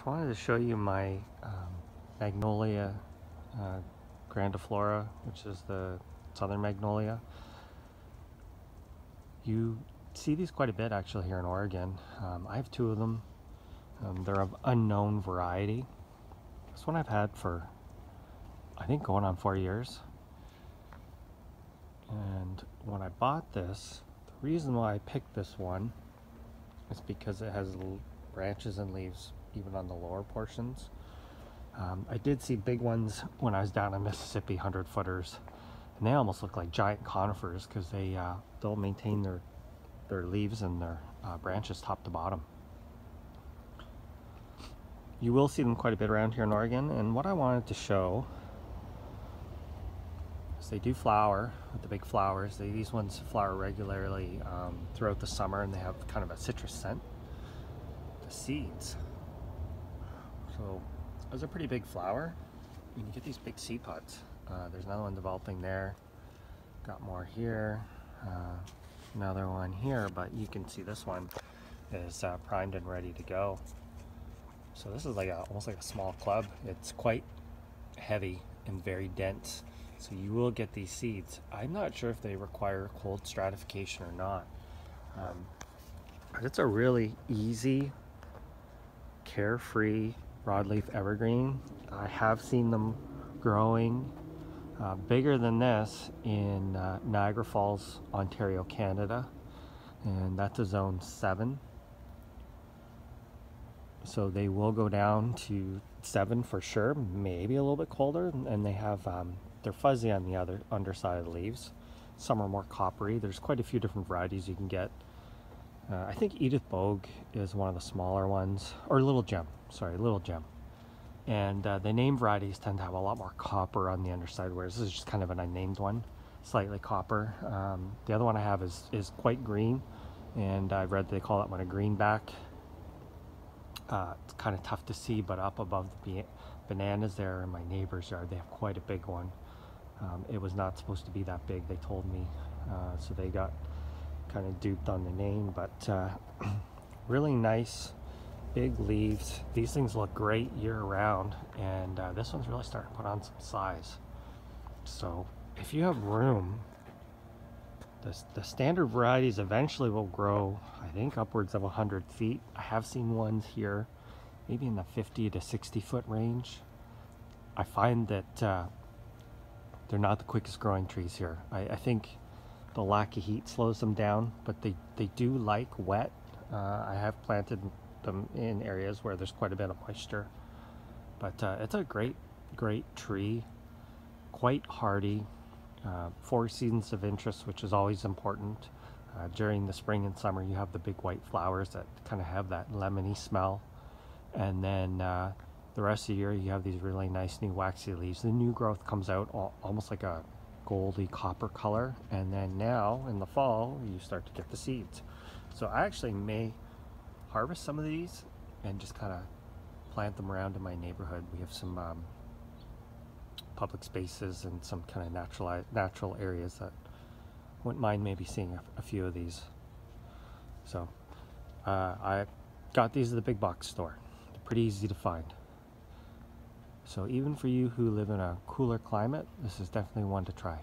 So I wanted to show you my Magnolia grandiflora, which is the southern magnolia. You see these quite a bit actually here in Oregon. I have two of them. They're of unknown variety. This one I've had for, I think, going on 4 years. And when I bought this, the reason why I picked this one is because it has branches and leaves even on the lower portions. I did see big ones when I was down in Mississippi, 100-footers, and they almost look like giant conifers because they'll maintain their leaves and their branches top to bottom. You will see them quite a bit around here in Oregon, and what I wanted to show is they do flower with the big flowers. These ones flower regularly throughout the summer, and they have kind of a citrus scent. The seeds. So those are pretty big flower. You can get these big seed pods. There's another one developing there. Got more here. Another one here, but you can see this one is primed and ready to go. So this is like almost like a small club. It's quite heavy and very dense. So you will get these seeds. I'm not sure if they require cold stratification or not. But it's a really easy, carefree broadleaf evergreen. I have seen them growing bigger than this in Niagara Falls, Ontario, Canada, and that's a zone 7. So they will go down to 7 for sure, maybe a little bit colder, and they have they're fuzzy on the other underside of the leaves. Some are more coppery. There's quite a few different varieties you can get. I think Edith Bogue is one of the smaller ones, or Little Gem, sorry, Little Gem. And the named varieties tend to have a lot more copper on the underside, whereas this is just kind of an unnamed one, slightly copper. The other one I have is quite green, and I've read they call that one a greenback. It's kind of tough to see, but up above the bananas there in my neighbor's yard, they have quite a big one. It was not supposed to be that big, they told me, so they got kind of duped on the name, but really nice big leaves. These things look great year round, and this one's really starting to put on some size. So if you have room, the standard varieties eventually will grow, I think, upwards of 100 feet. I have seen ones here maybe in the 50 to 60 foot range. I find that they're not the quickest growing trees here. I think the lack of heat slows them down, but they do like wet. I have planted them in areas where there's quite a bit of moisture, but it's a great tree, quite hardy. 4 seasons of interest, which is always important. During the spring and summer, you have the big white flowers that kind of have that lemony smell, and then the rest of the year you have these really nice new waxy leaves. The new growth comes out almost like a goldy copper color, and then now in the fall you start to get the seeds. So I actually may harvest some of these and just kind of plant them around in my neighborhood. We have some public spaces and some kind of natural areas that wouldn't mind maybe seeing a few of these. So I got these at the big box store. They're pretty easy to find. So even for you who live in a cooler climate, this is definitely one to try.